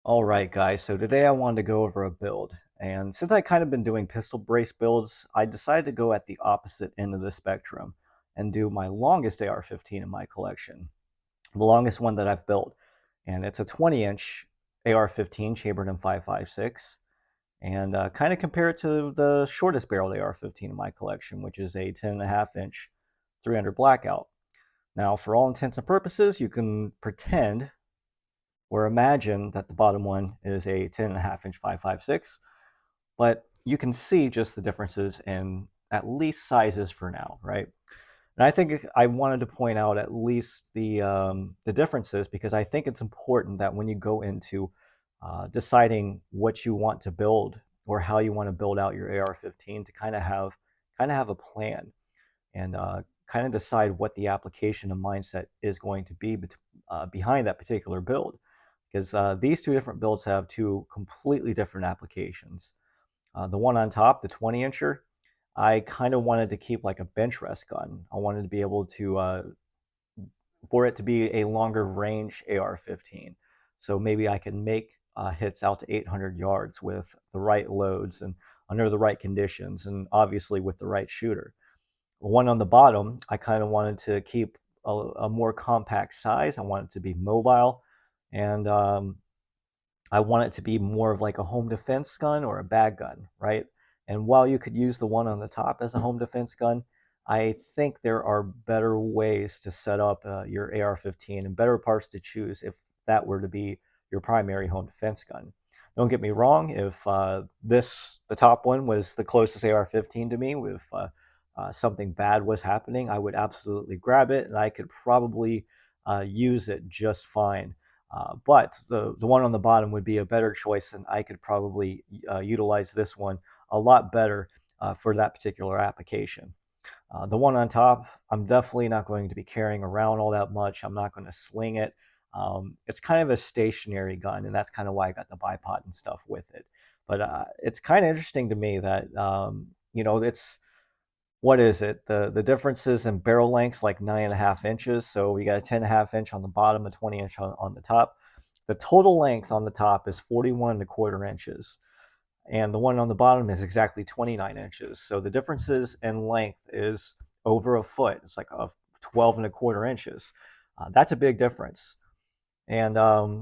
All right, guys, so today I wanted to go over a build. And since I kind of been doing pistol brace builds, I decided to go at the opposite end of the spectrum and do my longest AR-15 in my collection, the longest one that I've built. And it's a 20-inch AR-15 chambered in 5.56, and kind of compare it to the shortest barreled AR-15 in my collection, which is a 10.5-inch 300 blackout. Now, for all intents and purposes, you can pretend or imagine that the bottom one is a 10.5-inch 5.56, but you can see just the differences in at least sizes for now, right? And I think I wanted to point out at least the differences, because I think it's important that when you go into deciding what you want to build or how you want to build out your AR-15, to kind of have a plan and kind of decide what the application and mindset is going to be behind that particular build, because these two different builds have two completely different applications. The one on top, the 20-incher, I kind of wanted to keep like a bench rest gun. I wanted to be able to, for it to be a longer range AR-15. So maybe I can make hits out to 800 yards with the right loads and under the right conditions, and obviously with the right shooter. One on the bottom, I kind of wanted to keep a more compact size. I want it to be mobile, and I want it to be more of like a home defense gun or a bag gun, right? And while you could use the one on the top as a home defense gun, I think there are better ways to set up your AR-15 and better parts to choose if that were to be your primary home defense gun. Don't get me wrong, if the top one was the closest AR-15 to me, if something bad was happening, I would absolutely grab it and I could probably use it just fine. But the one on the bottom would be a better choice, and I could probably utilize this one a lot better for that particular application. The one on top, I'm definitely not going to be carrying around all that much. I'm not going to sling it. It's kind of a stationary gun, and that's kind of why I got the bipod and stuff with it. But it's kind of interesting to me that it's, what is it? The differences in barrel lengths like 9.5 inches. So we got a 10.5 inch on the bottom, a 20 inch on the top. The total length on the top is 41.25 inches, and the one on the bottom is exactly 29 inches. So the differences in length is over a foot. It's like a 12.25 inches. That's a big difference. And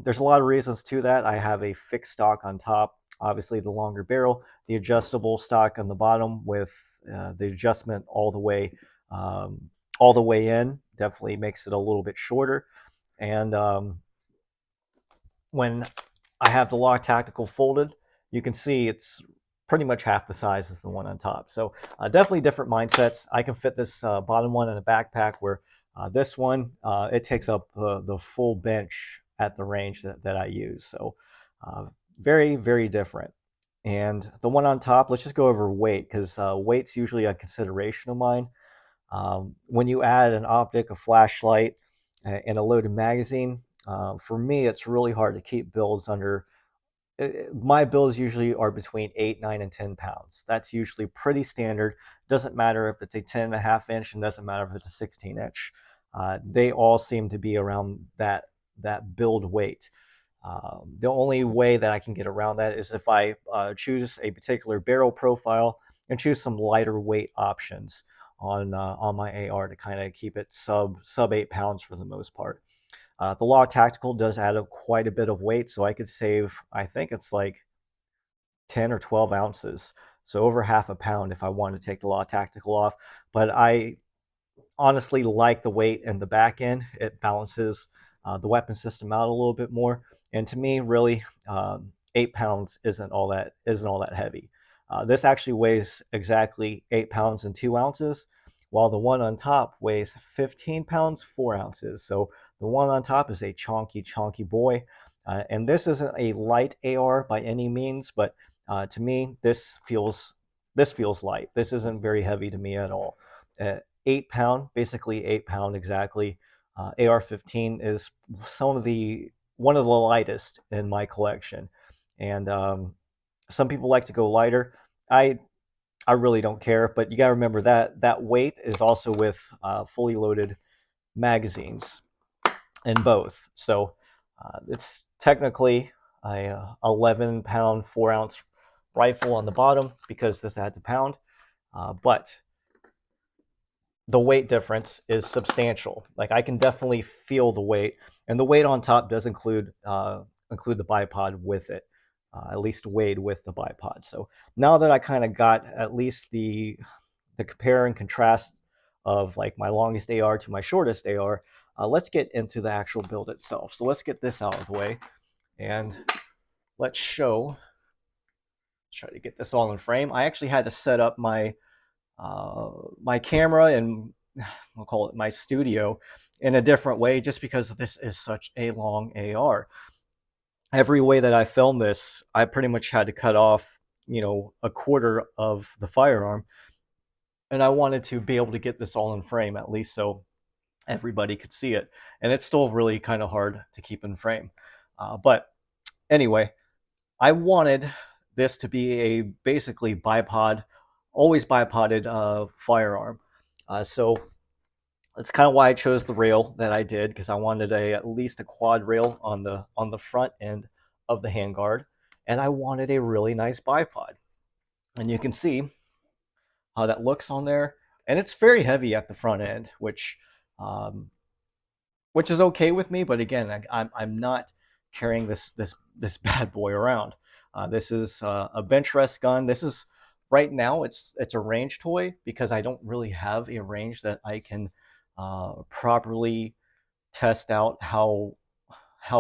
there's a lot of reasons to that. I have a fixed stock on top, obviously the longer barrel, the adjustable stock on the bottom with the adjustment all the way in definitely makes it a little bit shorter. And when I have the Log Tactical folded, you can see it's pretty much half the size as the one on top. So definitely different mindsets. I can fit this bottom one in a backpack, where this one, it takes up the full bench at the range that I use. So very, very different. And the one on top, let's just go over weight, because weight's usually a consideration of mine. When you add an optic, a flashlight, and a loaded magazine, for me, it's really hard to keep builds under. My builds usually are between 8, 9, and 10 pounds. That's usually pretty standard. Doesn't matter if it's a 10.5 inch, and doesn't matter if it's a 16 inch. They all seem to be around that build weight. The only way that I can get around that is if I choose a particular barrel profile and choose some lighter weight options on my AR to kind of keep it sub 8 pounds for the most part. The Log Tactical does add up quite a bit of weight, so I could save, I think it's like 10 or 12 ounces. So over half a pound if I want to take the Log Tactical off. But I honestly like the weight in the back end. It balances the weapon system out a little bit more. And to me, really, 8 pounds isn't all that heavy. This actually weighs exactly 8 pounds and 2 ounces, while the one on top weighs 15 pounds 4 ounces. So the one on top is a chonky boy. And this isn't a light AR by any means, but to me, this feels light. This isn't very heavy to me at all. 8 pound, basically 8 pound exactly. AR-15 is one of the lightest in my collection, and some people like to go lighter. I really don't care, but you got to remember that weight is also with fully loaded magazines in both. So it's technically a 11-pound 4-ounce rifle on the bottom because this adds a pound, but the weight difference is substantial. Like I can definitely feel the weight, and the weight on top does include the bipod with it, at least weighed with the bipod. So now that I kind of got at least the compare and contrast of like my longest AR to my shortest AR, let's get into the actual build itself. So let's get this out of the way and let's show. Let's try to get this all in frame. I actually had to set up my my camera and we'll call it my studio in a different way just because this is such a long AR. Every way that I filmed this, I pretty much had to cut off, a quarter of the firearm, and I wanted to be able to get this all in frame at least so everybody could see it. And it's still really kind of hard to keep in frame. But anyway, I wanted this to be a basically bipod, always bipoded firearm. So that's kind of why I chose the rail that I did, because I wanted at least a quad rail on the front end of the handguard, and I wanted a really nice bipod. And you can see how that looks on there, and it's very heavy at the front end, um, which is okay with me. But again, I'm not carrying this bad boy around. This is a bench rest gun. This is right now it's a range toy because I don't really have a range that I can properly test out how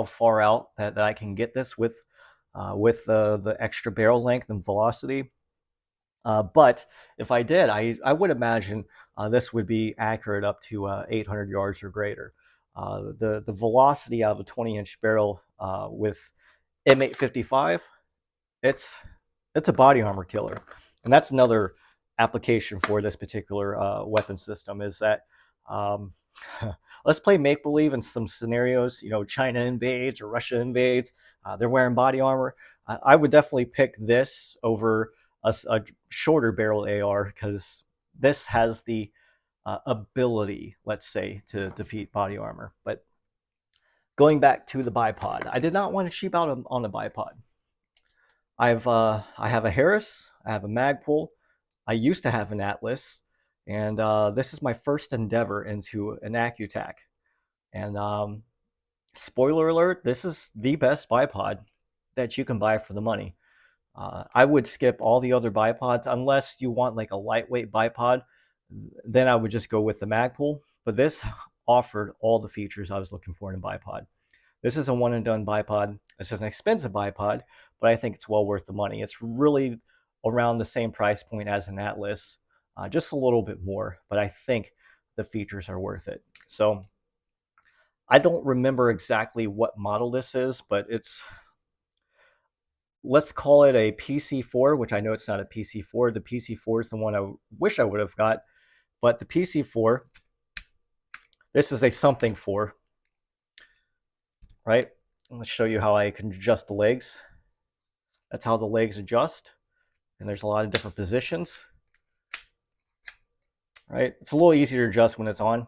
far out that I can get this with the extra barrel length and velocity. But if I did, I would imagine this would be accurate up to 800 yards or greater. The velocity out of a 20-inch barrel with M855, it's a body armor killer, and that's another application for this particular weapon system. Is that um, let's play make believe in some scenarios. China invades or Russia invades. They're wearing body armor. I would definitely pick this over a shorter barrel AR because this has the ability, let's say, to defeat body armor. But going back to the bipod, I did not want to cheap out on the bipod. I have a Harris, I have a Magpul, I used to have an Atlas, and this is my first endeavor into an Accutac. And spoiler alert, this is the best bipod that you can buy for the money. I would skip all the other bipods unless you want like a lightweight bipod. Then I would just go with the Magpul. But this offered all the features I was looking for in a bipod. This is a one and done bipod. This is an expensive bipod, but I think it's well worth the money. It's really around the same price point as an Atlas, just a little bit more, but I think the features are worth it. So I don't remember exactly what model this is, but let's call it a PC4, which I know it's not a PC4. The PC4 is the one I wish I would have got, but the PC4, this is a something 4. Right? Let's show you how I can adjust the legs. That's how the legs adjust. And there's a lot of different positions. Right? It's a little easier to adjust when it's on.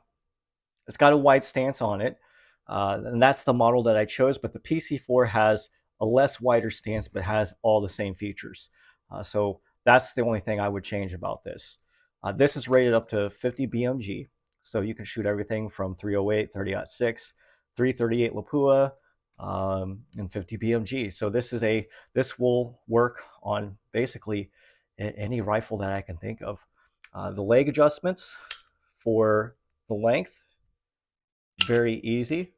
It's got a wide stance on it. And that's the model that I chose. But the PC4 has a less wider stance, but has all the same features. So that's the only thing I would change about this. This is rated up to 50 BMG. So you can shoot everything from 308, 30-06, 338 Lapua, and 50 BMG. So this will work on basically any rifle that I can think of. The leg adjustments for the length, very easy,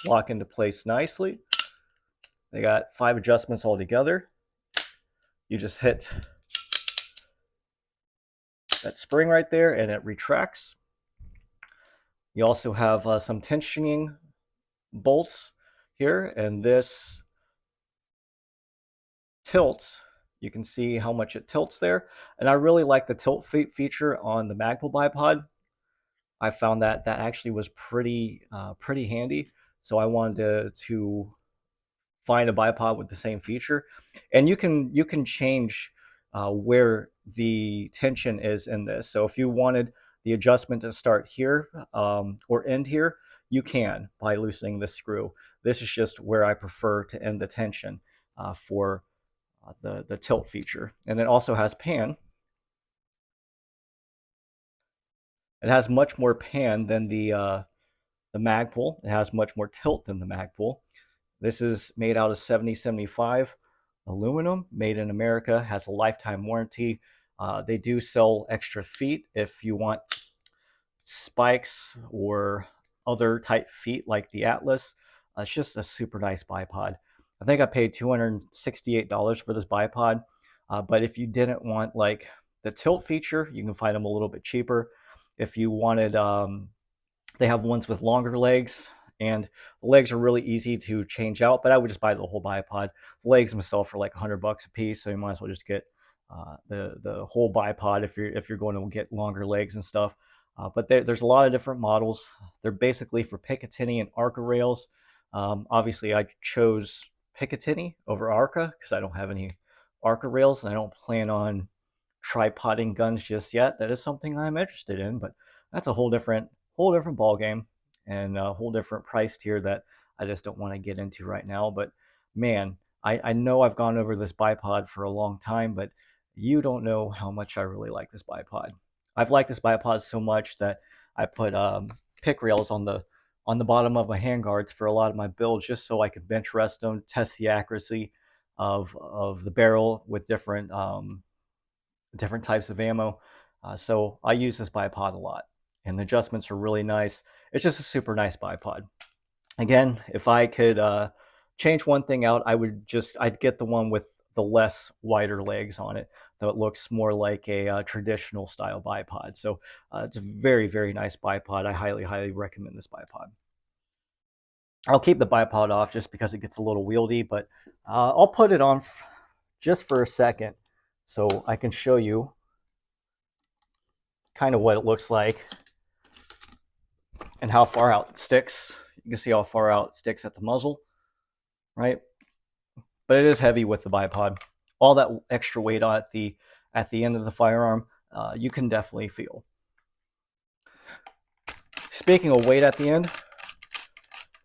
lock into place nicely. They got 5 adjustments altogether. You just hit that spring right there and it retracts. You also have some tensioning bolts here, and this tilts. You can see how much it tilts there, and I really like the tilt feature on the Magpul bipod. I found that actually was pretty handy, so I wanted to find a bipod with the same feature. And you can change where the tension is in this. So if you wanted the adjustment to start here or end here, you can by loosening this screw. This is just where I prefer to end the tension for the tilt feature. And it also has pan. It has much more pan than the Magpul. It has much more tilt than the Magpul. This is made out of 7075 aluminum, made in America, has a lifetime warranty. They do sell extra feet if you want spikes or other type feet like the Atlas. It's just a super nice bipod. I think I paid $268 for this bipod, but if you didn't want like the tilt feature, you can find them a little bit cheaper. If you wanted, they have ones with longer legs, and the legs are really easy to change out, but I would just buy the whole bipod. The legs themselves are like $100 a piece, so you might as well just get the whole bipod if you're going to get longer legs and stuff. But there's a lot of different models. They're basically for Picatinny and Arca rails. Obviously, I chose Picatinny over Arca because I don't have any Arca rails, and I don't plan on tripoding guns just yet. That is something I'm interested in, but that's a whole different ball game and a whole different price tier that I just don't want to get into right now. But man, I know I've gone over this bipod for a long time, but you don't know how much I really like this bipod. I've liked this bipod so much that I put pick rails on the bottom of my handguards for a lot of my builds, just so I could bench rest them, test the accuracy of the barrel with different types of ammo. So I use this bipod a lot, and the adjustments are really nice. It's just a super nice bipod. Again, if I could change one thing out, I'd get the one with the less wider legs on it, though it looks more like a traditional style bipod. So it's a very, very nice bipod. I highly, highly recommend this bipod. I'll keep the bipod off just because it gets a little wieldy, but I'll put it on just for a second so I can show you kind of what it looks like and how far out it sticks. You can see how far out it sticks at the muzzle, right? But it is heavy with the bipod. All that extra weight on at the end of the firearm, you can definitely feel. Speaking of weight at the end,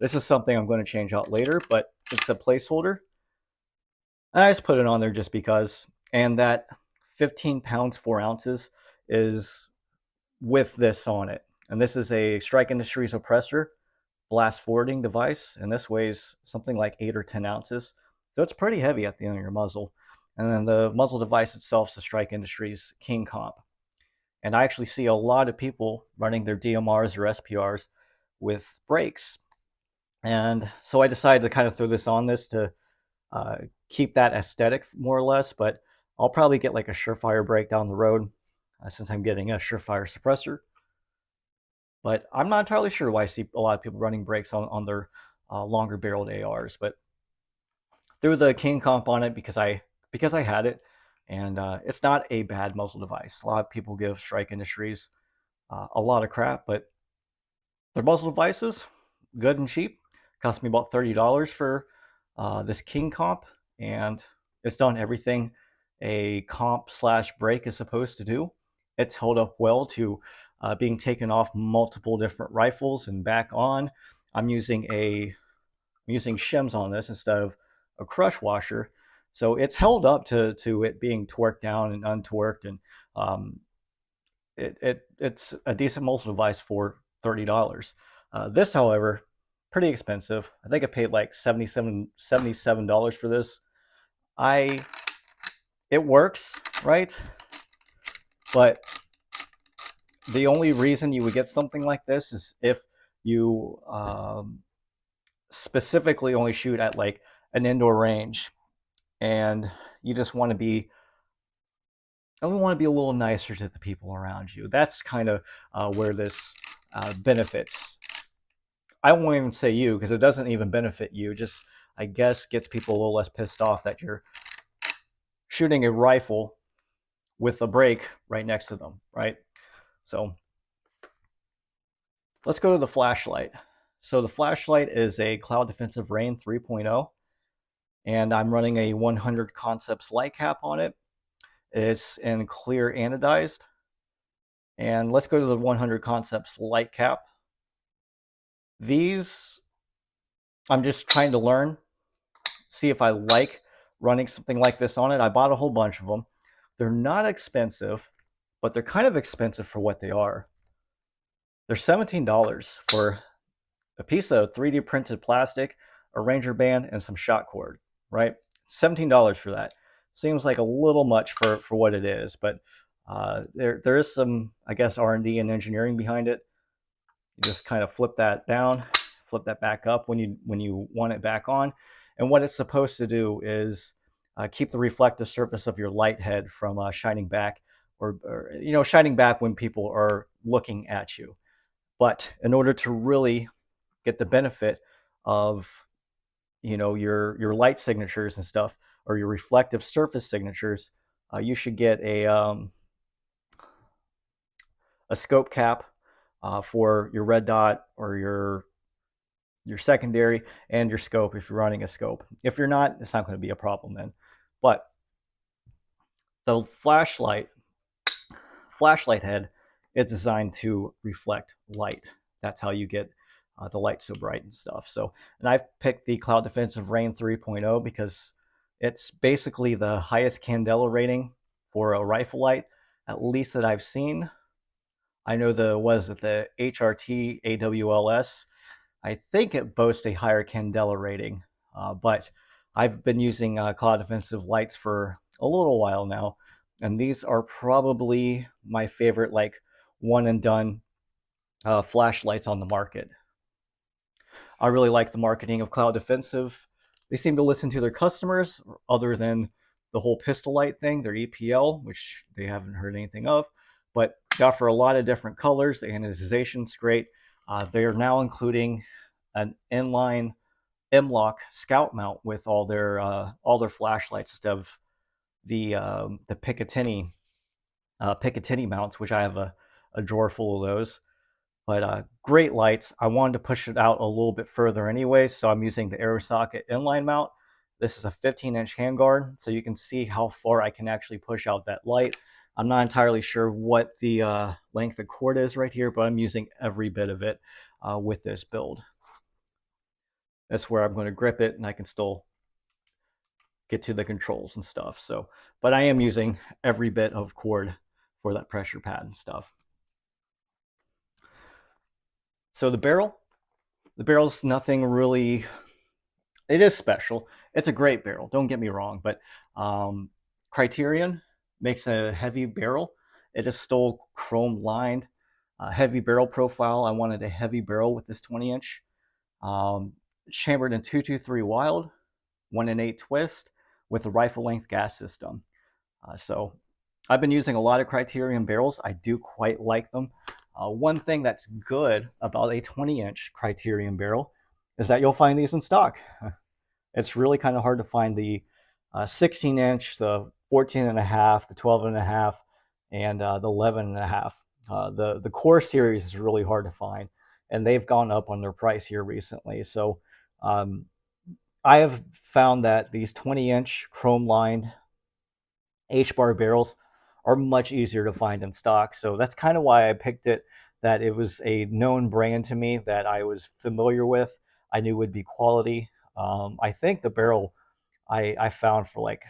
this is something I'm going to change out later, but it's a placeholder. And I just put it on there just because. And that 15 pounds, 4 ounces is with this on it. And this is a Strike Industries oppressor blast forwarding device, and this weighs something like 8 or 10 ounces. So it's pretty heavy at the end of your muzzle. And then the muzzle device itself is the Strike Industries King Comp. And I actually see a lot of people running their DMRs or SPRs with brakes. And so I decided to kind of throw this on this to keep that aesthetic more or less, but I'll probably get like a Surefire brake down the road since I'm getting a Surefire suppressor. But I'm not entirely sure why I see a lot of people running brakes on their longer barreled ARs. But threw the King Comp on it because I had it, and it's not a bad muzzle device. A lot of people give Strike Industries a lot of crap, but their muzzle devices, good and cheap. Cost me about $30 for this King Comp, and it's done everything a comp / brake is supposed to do. It's held up well to being taken off multiple different rifles and back on. I'm using shims on this instead of a crush washer, so it's held up to it being torqued down and untorqued, and it's a decent muzzle device for $30. This, however, pretty expensive. I think I paid like $77 for this. It works, right? But the only reason you would get something like this is if you specifically only shoot at like an indoor range, and you just want to be a little nicer to the people around you. That's kind of where this benefits. I won't even say you, because it doesn't even benefit you. Just, I guess, gets people a little less pissed off that you're shooting a rifle with a brake right next to them, right? So let's go to the flashlight. So the flashlight is a Cloud Defensive Rain 3.0, and I'm running a 100 Concepts light cap on it. It's in clear anodized. And let's go to the 100 Concepts light cap. These, I'm just trying to learn, see if I like running something like this on it. I bought a whole bunch of them. They're not expensive, but they're kind of expensive for what they are. They're $17 for a piece of 3D printed plastic, a Ranger band, and some shot cord, right? $17 for that. Seems like a little much for what it is, but there is some, I guess, R&D and engineering behind it. You just kind of flip that down, flip that back up when you want it back on. And what it's supposed to do is keep the reflective surface of your light head from shining back, or shining back when people are looking at you. But in order to really get the benefit of your light signatures and stuff, or your reflective surface signatures, you should get a scope cap for your red dot, or your secondary, and your scope if you're running a scope. If you're not, it's not going to be a problem then. But the flashlight head is designed to reflect light. That's how you get the light so bright and stuff. So, and I've picked the Cloud Defensive Rain 3.0 because it's basically the highest candela rating for a rifle light, at least that I've seen. I know the HRT AWLS, I think it boasts a higher candela rating, but I've been using Cloud Defensive lights for a little while now, and these are probably my favorite, like, one and done flashlights on the market. I really like the marketing of Cloud Defensive. They seem to listen to their customers, other than the whole pistol light thing, their EPL, which they haven't heard anything of. But they offer a lot of different colors. The anodization is great. They are now including an inline M-Lock scout mount with all their flashlights, instead of the Picatinny mounts, which I have a drawer full of those. But great lights. I wanted to push it out a little bit further anyway, so I'm using the AeroSocket inline mount. This is a 15-inch handguard, so you can see how far I can actually push out that light. I'm not entirely sure what the length of cord is right here, but I'm using every bit of it with this build. That's where I'm going to grip it, and I can still get to the controls and stuff. So, but I am using every bit of cord for that pressure pad and stuff. So the barrel's nothing really. It is special. It's a great barrel, don't get me wrong, but Criterion makes a heavy barrel. It is still chrome lined, heavy barrel profile. I wanted a heavy barrel with this 20-inch. Chambered in 223 wylde, 1-in-8 twist, with a rifle length gas system. So I've been using a lot of Criterion barrels. I do quite like them. One thing that's good about a 20-inch Criterion barrel is that you'll find these in stock. It's really kind of hard to find the 16-inch, the 14.5, the 12.5, and the 11.5. The core series is really hard to find, and they've gone up on their price here recently. So I have found that these 20-inch chrome-lined HBAR barrels are much easier to find in stock. So that's kind of why I picked it, that it was a known brand to me that I was familiar with. I knew would be quality. I think the barrel I found for like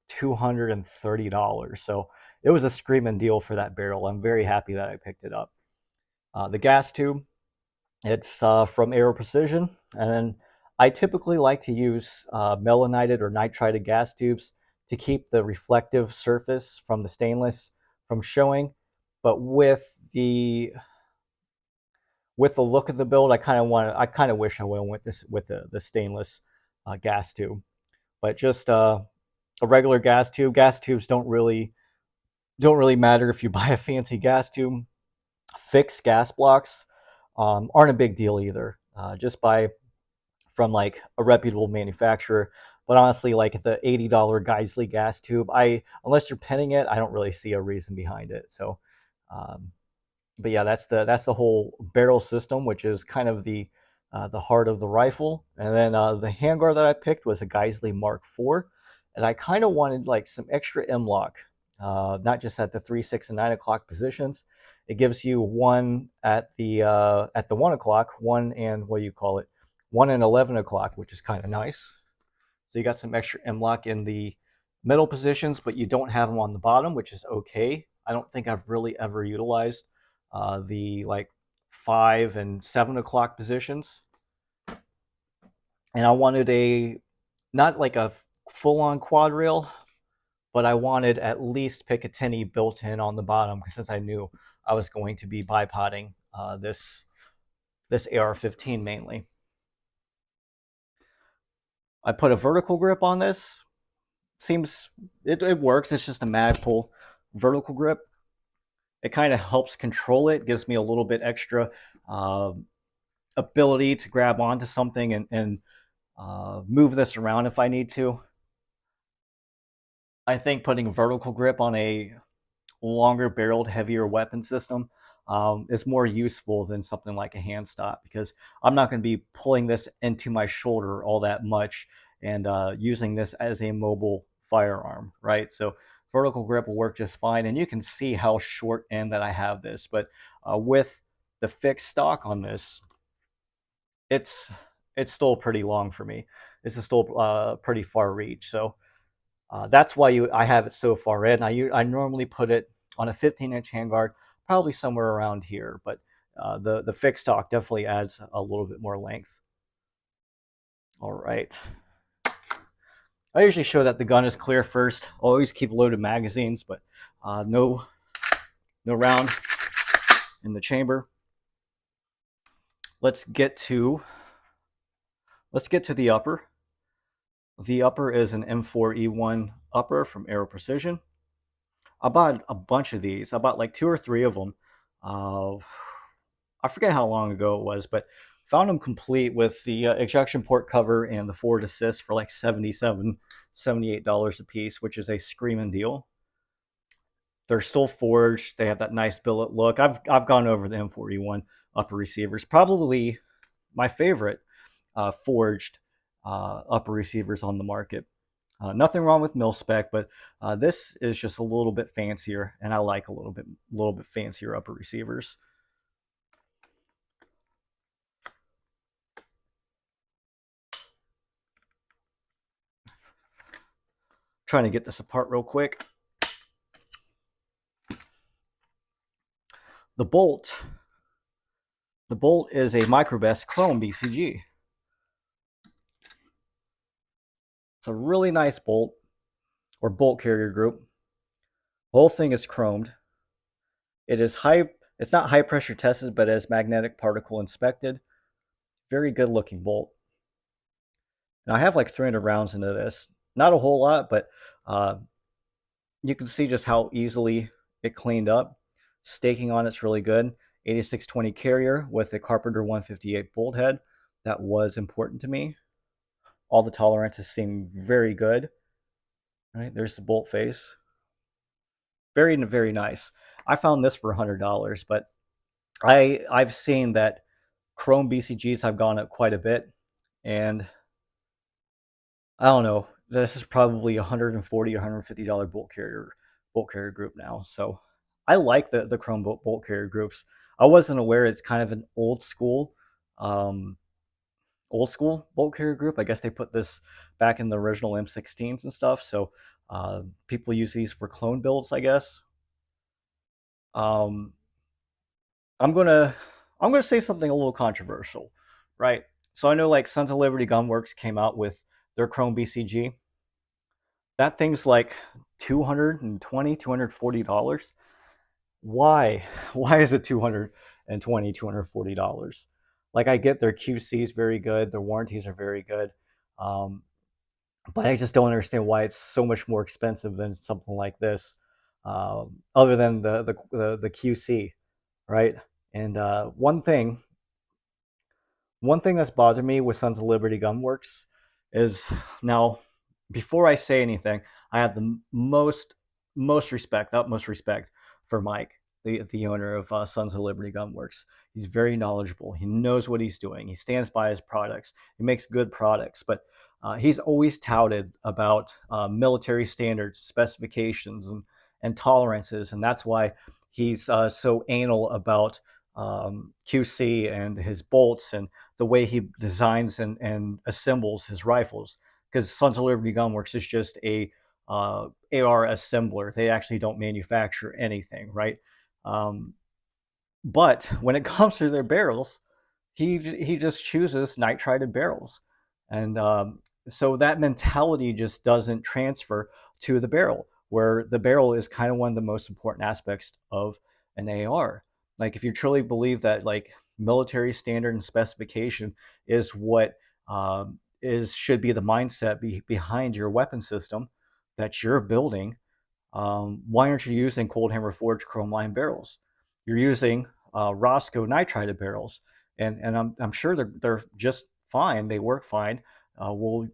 $230. So it was a screaming deal for that barrel. I'm very happy that I picked it up. The gas tube, it's from Aero Precision. And then I typically like to use melanited or nitrided gas tubes to keep the reflective surface from the stainless from showing. But with the look of the build, I kind of wish I went with the stainless gas tube. But just a regular gas tube. Gas tubes don't really matter if you buy a fancy gas tube. Fixed gas blocks aren't a big deal either. Just buy from like a reputable manufacturer. But honestly, like the $80 Geisley gas tube, unless you're pinning it, I don't really see a reason behind it. So, but yeah, that's the whole barrel system, which is kind of the heart of the rifle. And then the handguard that I picked was a Geisley Mark IV, and I kind of wanted like some extra M-Lock, not just at the 3, 6, and 9 o'clock positions. It gives you one at the 1 o'clock, one and what do you call it, 1 and 11 o'clock, which is kind of nice. So you got some extra M-lock in the middle positions, but you don't have them on the bottom, which is okay. I don't think I've really ever utilized the like 5 and 7 o'clock positions. And I wanted not like a full-on quad rail, but I wanted at least Picatinny built in on the bottom, since I knew I was going to be bipoding this AR-15 mainly. I put a vertical grip on this. It works. It's just a Magpul vertical grip. It kind of helps control it, gives me a little bit extra ability to grab onto something and move this around if I need to. I think putting vertical grip on a longer barreled, heavier weapon system is more useful than something like a hand stop, because I'm not going to be pulling this into my shoulder all that much and using this as a mobile firearm, right? So vertical grip will work just fine, and you can see how short end that I have this, but with the fixed stock on this, it's still pretty long for me. This is still pretty far reach, so that's why I have it so far in. I normally put it on a 15-inch handguard, probably somewhere around here, but the fixed stock definitely adds a little bit more length. All right. I usually show that the gun is clear first. I'll always keep loaded magazines, but no round in the chamber. Let's get to the upper. The upper is an M4E1 upper from Aero Precision. I bought a bunch of these. I bought like 2 or 3 of them. I forget how long ago it was, but found them complete with the ejection port cover and the forward assist for like $77, $78 a piece, which is a screaming deal. They're still forged. They have that nice billet look. I've gone over the M4E1 upper receivers. Probably my favorite forged upper receivers on the market. Nothing wrong with mil spec, but this is just a little bit fancier, and I like a little bit fancier upper receivers. Trying to get this apart real quick. The bolt is a Microbest Chrome BCG. It's a really nice bolt, or bolt carrier group. The whole thing is chromed. It's not high pressure tested, but as magnetic particle inspected. Very good looking bolt. And I have like 300 rounds into this. Not a whole lot, but you can see just how easily it cleaned up. Staking on it's really good. 8620 carrier with a Carpenter 158 bolt head. That was important to me. All the tolerances seem very good. All right, there's the bolt face. Very, very nice. I found this for $100, but I've seen that Chrome BCGs have gone up quite a bit, and I don't know. This is probably $140 or $150 bolt carrier group now. So I like the Chrome bolt carrier groups. I wasn't aware it's kind of an old school bolt carrier group. I guess they put this back in the original M16s and stuff. So people use these for clone builds, I guess. I'm gonna say something a little controversial, right? So I know like Sons of Liberty Gunworks came out with their Chrome BCG. That thing's like $220, $240. Why? Why is it $220, $240? Like, I get their QC is very good, their warranties are very good, but I just don't understand why it's so much more expensive than something like this, other than the QC, right? And one thing that's bothered me with Sons of Liberty Gunworks is, now, before I say anything, I have the utmost respect for Mike, the owner of Sons of Liberty Gunworks. He's very knowledgeable. He knows what he's doing. He stands by his products. He makes good products, but he's always touted about military standards, specifications, and tolerances, and that's why he's so anal about QC and his bolts and the way he designs and assembles his rifles. Because Sons of Liberty Gunworks is just a AR assembler. They actually don't manufacture anything, right? Um, but when it comes to their barrels, he just chooses nitrided barrels, and so that mentality just doesn't transfer to the barrel, where the barrel is kind of one of the most important aspects of an AR. Like if you truly believe that like military standard and specification is what is should be the mindset behind your weapon system that you're building, why aren't you using cold hammer forged chrome line barrels? You're using Roscoe nitrided barrels, and I'm sure they're just fine. They work fine. Will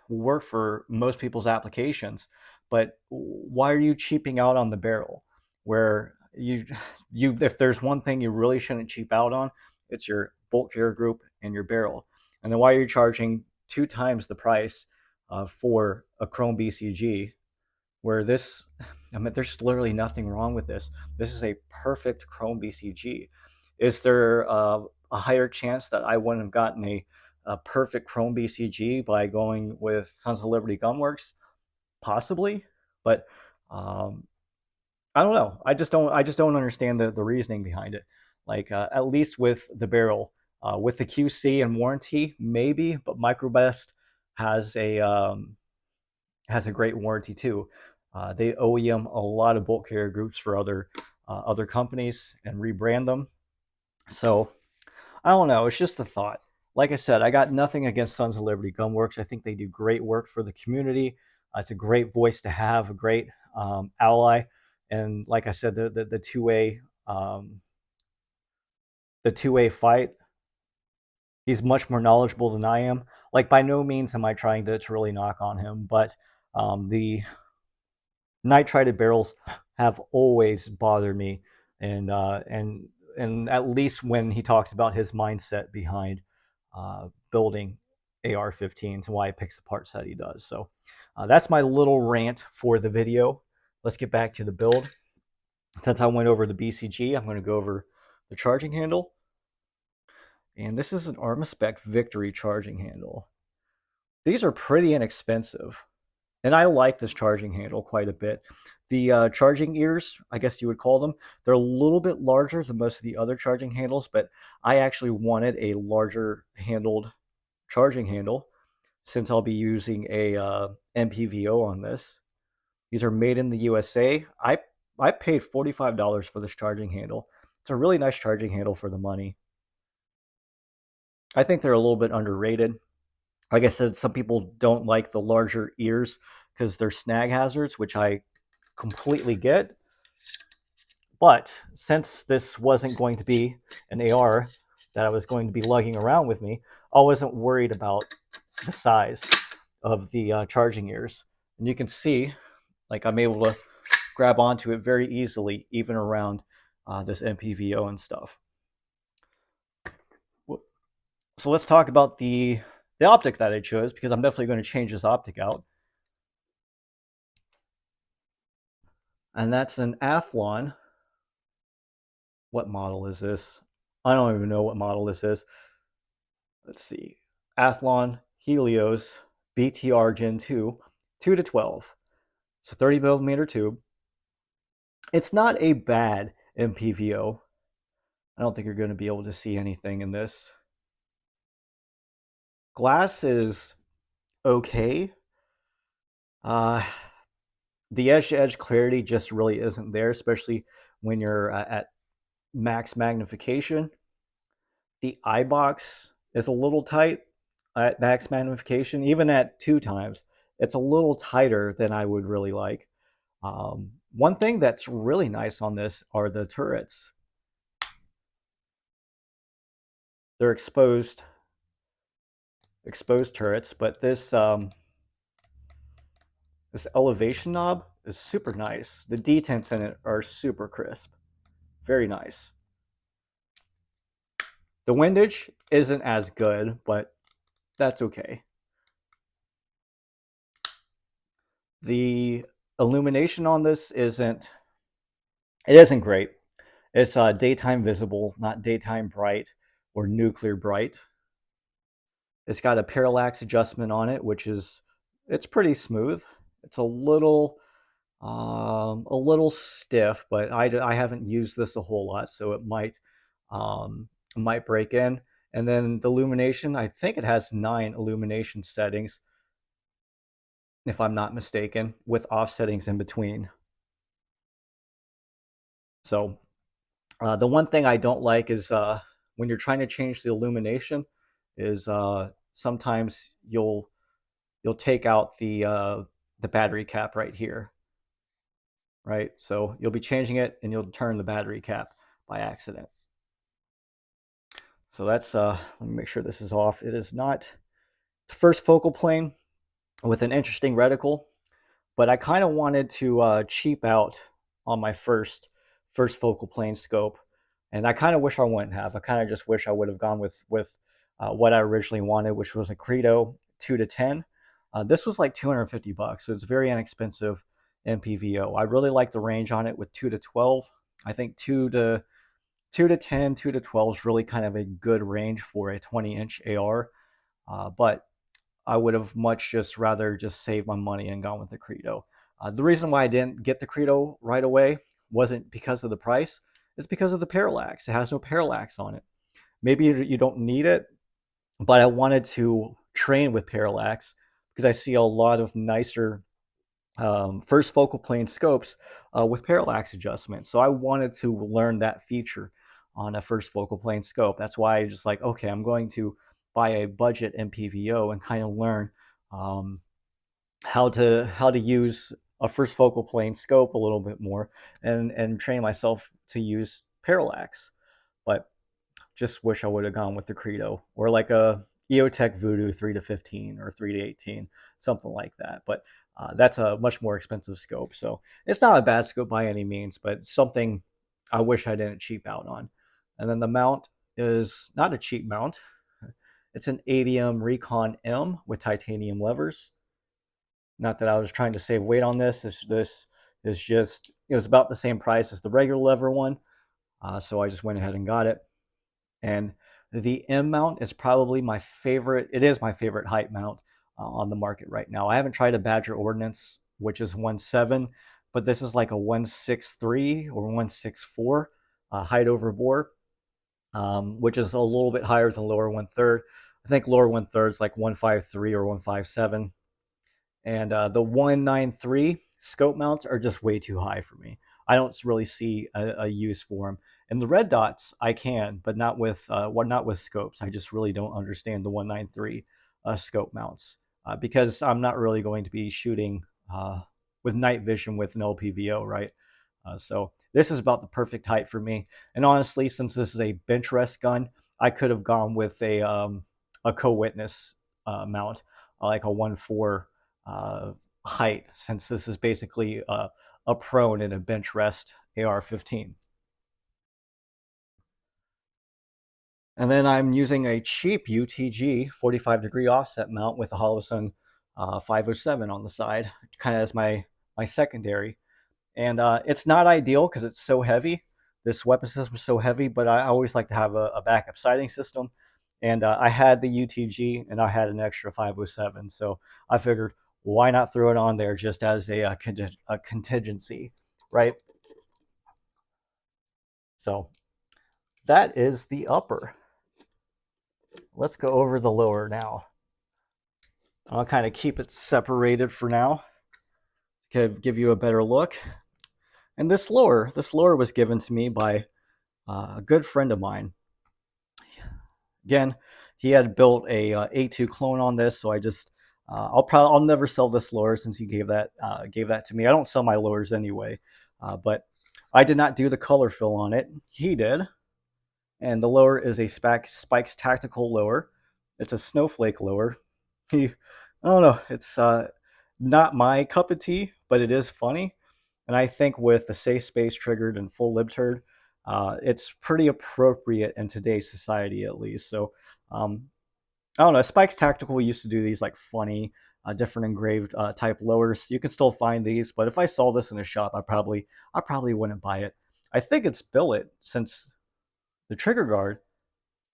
work for most people's applications, but why are you cheaping out on the barrel? Where you if there's one thing you really shouldn't cheap out on, it's your bolt carrier group and your barrel. And then why are you charging 2 times the price for a chrome BCG? Where this, I mean, there's literally nothing wrong with this. This is a perfect chrome BCG. Is there a higher chance that I wouldn't have gotten a perfect chrome BCG by going with Sons of Liberty Gunworks? Possibly, but um, I don't know. I just don't understand the reasoning behind it. Like at least with the barrel, with the QC and warranty, maybe, but Microbest has a great warranty too. They OEM a lot of bolt carrier groups for other companies and rebrand them. So I don't know. It's just a thought. Like I said, I got nothing against Sons of Liberty Gunworks. I think they do great work for the community. It's a great voice to have, a great ally, and like I said, the two way fight. He's much more knowledgeable than I am. Like by no means am I trying to really knock on him, but the nitrided barrels have always bothered me, and and at least when he talks about his mindset behind building AR-15s and why he picks the parts that he does. So that's my little rant for the video. Let's get back to the build. Since I went over the BCG, I'm going to go over the charging handle. And this is an Armaspec Victory charging handle. These are pretty inexpensive. And I like this charging handle quite a bit. The charging ears, I guess you would call them, they're a little bit larger than most of the other charging handles, but I actually wanted a larger handled charging handle since I'll be using a MPVO on this. These are made in the USA. I paid $45 for this charging handle. It's a really nice charging handle for the money. I think they're a little bit underrated. Like I said, some people don't like the larger ears because they're snag hazards, which I completely get. But since this wasn't going to be an AR that I was going to be lugging around with me, I wasn't worried about the size of the charging ears. And you can see, like I'm able to grab onto it very easily, even around this MPVO and stuff. So let's talk about the optic that I chose, because I'm definitely going to change this optic out. And that's an Athlon. What model is this? I don't even know what model this is. Let's see. Athlon Helios BTR Gen 2, 2 to 12. It's a 30 millimeter tube. It's not a bad MPVO. I don't think you're going to be able to see anything in this. Glass is okay. The edge-to-edge clarity just really isn't there, especially when you're at max magnification. The eye box is a little tight at max magnification, even at 2 times. It's a little tighter than I would really like. One thing that's really nice on this are the turrets. They're exposed turrets, but this this elevation knob is super nice. The detents in it are super crisp. Very nice. The windage isn't as good, but that's okay. The illumination on this isn't It isn't great. It's daytime visible, not daytime bright or nuclear bright. It's got a parallax adjustment on it, which is it's pretty smooth. It's a little stiff, but I haven't used this a whole lot, so it might break in. And then the illumination, I think it has 9 illumination settings, if I'm not mistaken, with offsettings in between. So the one thing I don't like is when you're trying to change the illumination, is sometimes you'll take out the battery cap right here, right? So you'll be changing it and you'll turn the battery cap by accident. So that's let me make sure this is off. It is not the first focal plane with an interesting reticle, but I kind of wanted to cheap out on my first focal plane scope, and I kind of wish I wouldn't have. I kind of just wish I would have gone with what I originally wanted, which was a Credo 2 to 10. This was like $250, so it's very inexpensive MPVO. I really like the range on it with 2 to 12. I think 2 to 10, 2 to 12 is really kind of a good range for a 20-inch AR, but I would have much just rather just save my money and gone with the Credo. The reason why I didn't get the Credo right away wasn't because of the price, it's because of the parallax. It has no parallax on it. Maybe you don't need it, but I wanted to train with parallax because I see a lot of nicer first focal plane scopes with parallax adjustment. So I wanted to learn that feature on a first focal plane scope. That's why I just like, okay, I'm going to buy a budget MPVO and kind of learn um, how to use a first focal plane scope a little bit more and train myself to use parallax. But just wish I would have gone with the Credo or like a EOTech Voodoo 3 to 15 or 3 to 18, something like that. But that's a much more expensive scope. So it's not a bad scope by any means, but it's something I wish I didn't cheap out on. And then the mount is not a cheap mount. It's an ADM Recon M with titanium levers. Not that I was trying to save weight on this. This is just, it was about the same price as the regular lever one. So I just went ahead and got it. And the M mount is probably my favorite. It is my favorite height mount on the market right now. I haven't tried a Badger Ordnance, which is 1.7, but this is like a 1.63 or 1.64 height over bore, which is a little bit higher than lower 1/3. I think lower 1/3 is like 1.53 or 1.57. And the 193 scope mounts are just way too high for me. I don't really see a use for them. And the red dots I can, but not with scopes. I just really don't understand the 193 scope mounts because I'm not really going to be shooting with night vision with an LPVO, right? So this is about the perfect height for me. And honestly, since this is a bench rest gun, I could have gone with a co-witness mount, like a 1.4 height, since this is basically a prone in a bench rest AR-15. And then I'm using a cheap UTG 45-degree offset mount with a Holosun 507 on the side, kind of as my secondary. And it's not ideal because it's so heavy. This weapon system is so heavy, but I always like to have a backup sighting system. And I had the UTG and I had an extra 507. So I figured, why not throw it on there just as a contingency, right? So that is the upper. Let's go over the lower now. I'll kind of keep it separated for now to give you a better look. And this lower was given to me by a good friend of mine. Again, he had built a A2 clone on this, so I just I'll never sell this lower since he gave that to me. I don't sell my lowers anyway, but I did not do the color fill on it. He did, and the lower is a Spikes tactical lower. It's a snowflake lower. I don't know. It's not my cup of tea, but it is funny. And I think with the safe space triggered and full libturd, it's pretty appropriate in today's society, at least. So I don't know. Spikes Tactical used to do these like funny, different engraved type lowers. You can still find these, but if I saw this in a shop, I probably wouldn't buy it. I think it's billet since the trigger guard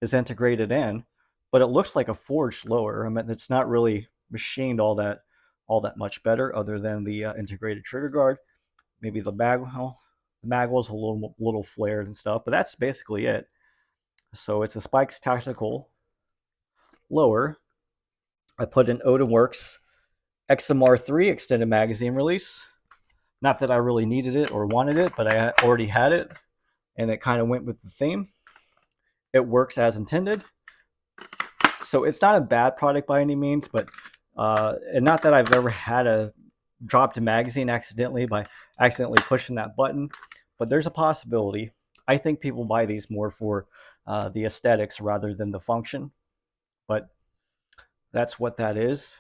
is integrated in, but it looks like a forged lower. I mean, it's not really machined all that much better, other than the integrated trigger guard. Maybe the magwell's a little flared and stuff, but that's basically it. So it's a Spikes Tactical lower. I put in Odinworks XMR3 extended magazine release. Not that I really needed it or wanted it, but I already had it, and it kind of went with the theme. It works as intended. So it's not a bad product by any means, but and not that I've ever had a dropped a magazine accidentally by accidentally pushing that button, but there's a possibility. I think people buy these more for the aesthetics rather than the function, but that's what that is.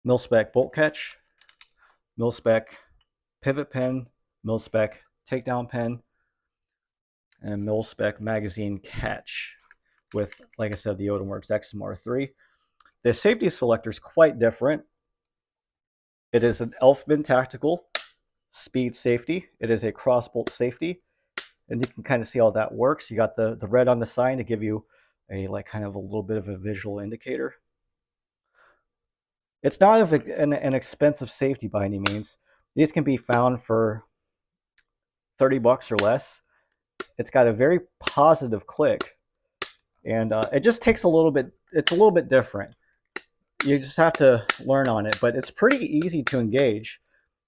Mil-spec bolt catch, mil-spec pivot pin, mil-spec takedown pin, and mil-spec magazine catch with, like I said, the Odinworks XMR3. The safety selector is quite different. It is an Elfman Tactical speed safety. It is a crossbolt safety, and you can kind of see how that works. You got the red on the sign to give you a kind of a little bit of a visual indicator. It's not an expensive safety by any means. These can be found for $30 or less. It's got a very positive click, and it just takes a little bit. It's a little bit different. You just have to learn on it, but it's pretty easy to engage.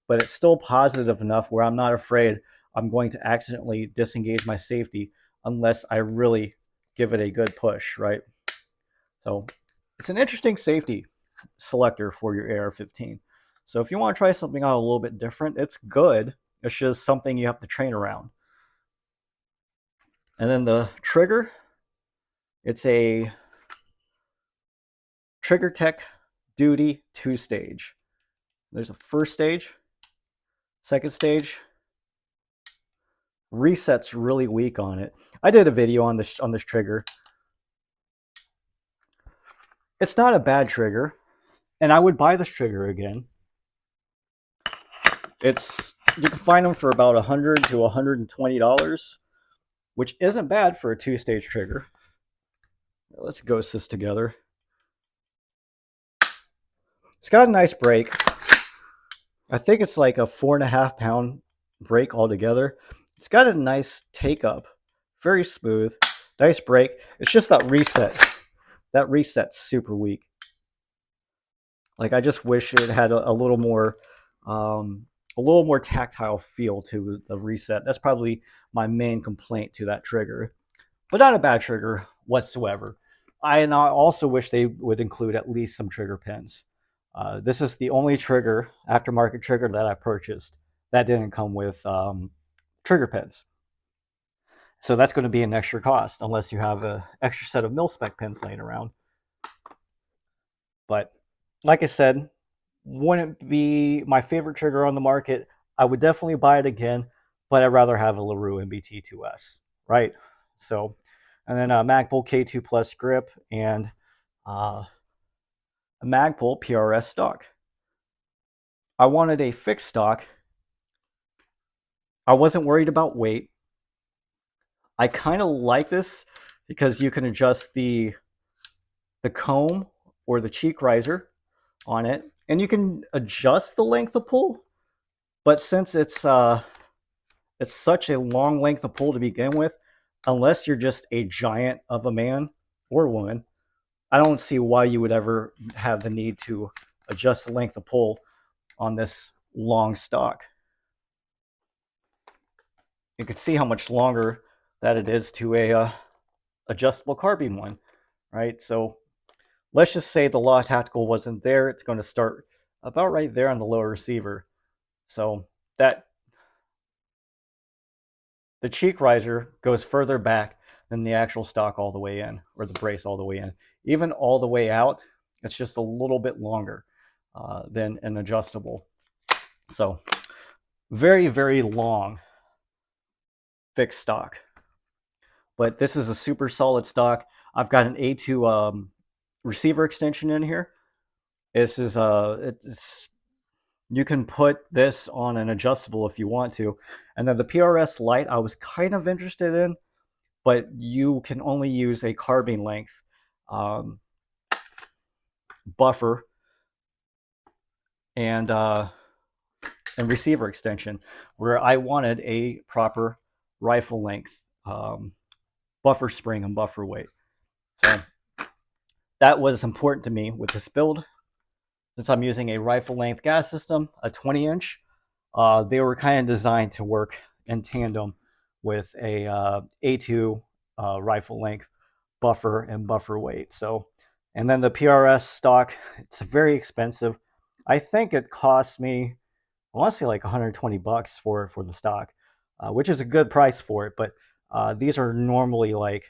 But it's still positive enough where I'm not afraid I'm going to accidentally disengage my safety unless I really give it a good push, right? So it's an interesting safety selector for your AR-15. So if you want to try something out a little bit different, it's good. It's just something you have to train around. And then the trigger, it's a Trigger Tech Duty 2-stage. There's a first stage, second stage. Reset's really weak on it. I did a video on this trigger. It's not a bad trigger, and I would buy this trigger again. You can find them for about $100 to $120, which isn't bad for a 2-stage trigger. Let's ghost this together. It's got a nice brake. I think it's like a 4.5 pound brake altogether. It's got a nice take up, very smooth, nice brake. It's just that reset. That reset's super weak. Like, I just wish it had a little more tactile feel to the reset. That's probably my main complaint to that trigger, but not a bad trigger whatsoever. I also wish they would include at least some trigger pins. This is the only aftermarket trigger that I purchased that didn't come with trigger pins. So that's going to be an extra cost unless you have an extra set of mil-spec pins laying around. But like I said, wouldn't be my favorite trigger on the market. I would definitely buy it again, but I'd rather have a LaRue MBT2S, right? So, and then a Magpul K2 Plus grip and a Magpul PRS stock. I wanted a fixed stock. I wasn't worried about weight. I kind of like this because you can adjust the comb or the cheek riser on it, and you can adjust the length of pull. But since it's such a long length of pull to begin with, unless you're just a giant of a man or woman, I don't see why you would ever have the need to adjust the length of pull on this long stock. You can see how much longer that it is to a adjustable carbine one, right? So let's just say the Law Tactical wasn't there. It's going to start about right there on the lower receiver. So that the cheek riser goes further back than the actual stock all the way in, or the brace all the way in. Even all the way out, it's just a little bit longer than an adjustable. So very, very long fixed stock. But this is a super solid stock. I've got an A2 receiver extension in here. This is You can put this on an adjustable if you want to. And then the PRS Lite I was kind of interested in, but you can only use a carbine length um, buffer and receiver extension, where I wanted a proper rifle length buffer spring and buffer weight. So that was important to me with this build. Since I'm using a rifle length gas system, a 20-inch, they were kind of designed to work in tandem with a A2 rifle length buffer and buffer weight. So, and then the PRS stock, it's very expensive. I think it cost me, I want to say like 120 bucks for the stock, which is a good price for it. But these are normally like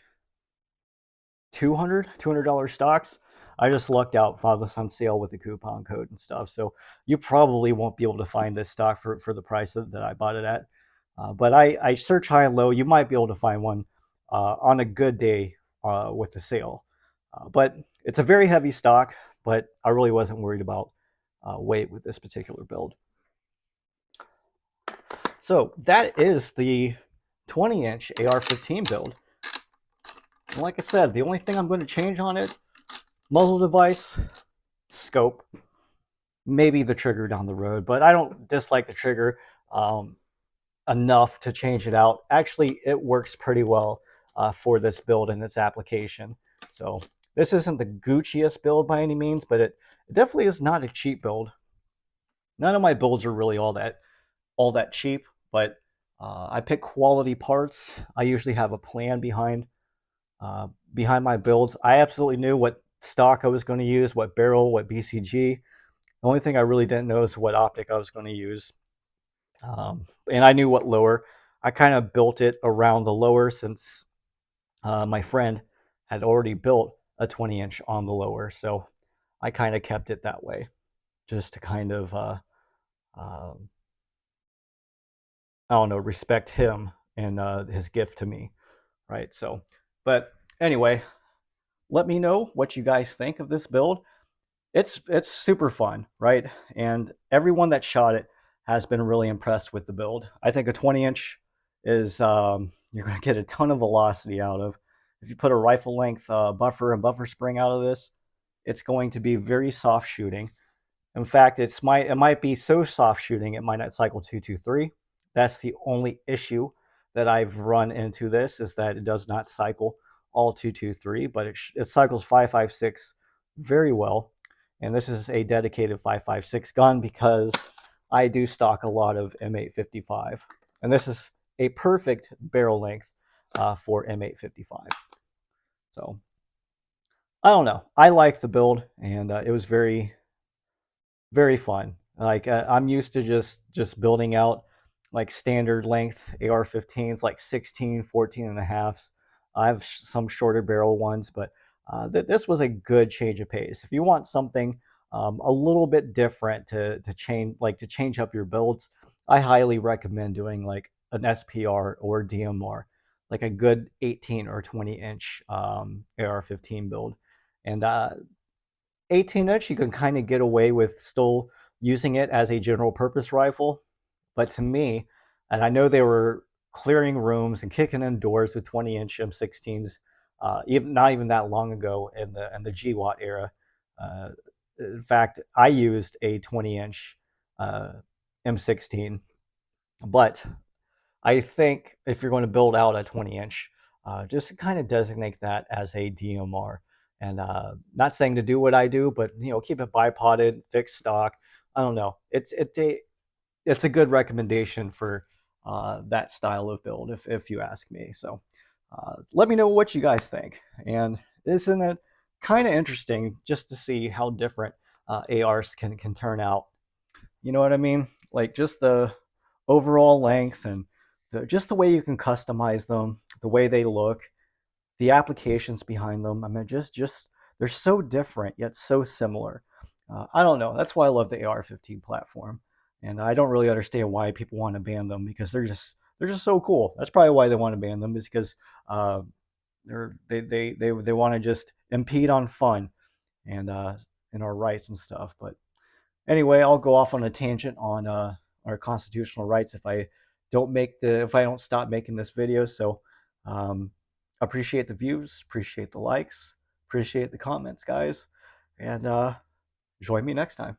$200 stocks. I just lucked out, found this on sale with the coupon code and stuff. So you probably won't be able to find this stock for the price that I bought it at. But I search high and low. You might be able to find one on a good day with the sale. But it's a very heavy stock, but I really wasn't worried about weight with this particular build. So that is the 20-inch AR-15 build. And like I said, the only thing I'm going to change on it, muzzle device, scope, maybe the trigger down the road, but I don't dislike the trigger enough to change it out. Actually, it works pretty well for this build and its application. So this isn't the Gucciest build by any means, but it definitely is not a cheap build. None of my builds are really all that cheap, but I pick quality parts. I usually have a plan behind my builds. I absolutely knew what stock I was going to use, what barrel, what BCG. The only thing I really didn't know is what optic I was going to use. And I knew what lower. I kind of built it around the lower since my friend had already built a 20-inch on the lower. So I kind of kept it that way just to kind of, I don't know, respect him and his gift to me. Right. So, but anyway, let me know what you guys think of this build. It's super fun, right? And everyone that shot it has been really impressed with the build. I think a 20-inch is you're going to get a ton of velocity out of. If you put a rifle length buffer and buffer spring out of this, it's going to be very soft shooting. In fact, it might be so soft shooting it might not cycle 223. That's the only issue that I've run into this, is that it does not cycle all 223, but it cycles 556 very well. And this is a dedicated 556 gun because I do stock a lot of M855. And this is a perfect barrel length for M855. So I don't know. I like the build, and it was very, very fun. Like I'm used to just building out like standard length AR-15s, like 16, 14 and a halves. I have some shorter barrel ones, but this was a good change of pace. If you want something a little bit different to change up your builds, I highly recommend doing like an SPR or DMR, like a good 18 or 20-inch AR-15 build. And 18-inch, you can kind of get away with still using it as a general purpose rifle. But to me, and I know they were clearing rooms and kicking in doors with 20-inch M16s, even not even that long ago in the GWAT era. In fact, I used a 20-inch M16, but I think if you're going to build out a 20-inch, just kind of designate that as a DMR. And not saying to do what I do, but keep it bipoded, fixed stock. I don't know. It's a good recommendation for that style of build, if you ask me. So let me know what you guys think. And isn't it kind of interesting just to see how different ARs can turn out? You know what I mean? Like just the overall length and just the way you can customize them, the way they look, the applications behind them. I mean, just they're so different yet so similar. I don't know. That's why I love the AR-15 platform, and I don't really understand why people want to ban them, because they're just so cool. That's probably why they want to ban them, is because they want to just impede on fun and our rights and stuff. But Anyway, I'll go off on a tangent on our constitutional rights if I don't stop making this video. So appreciate the views, appreciate the likes, appreciate the comments, guys, and join me next time.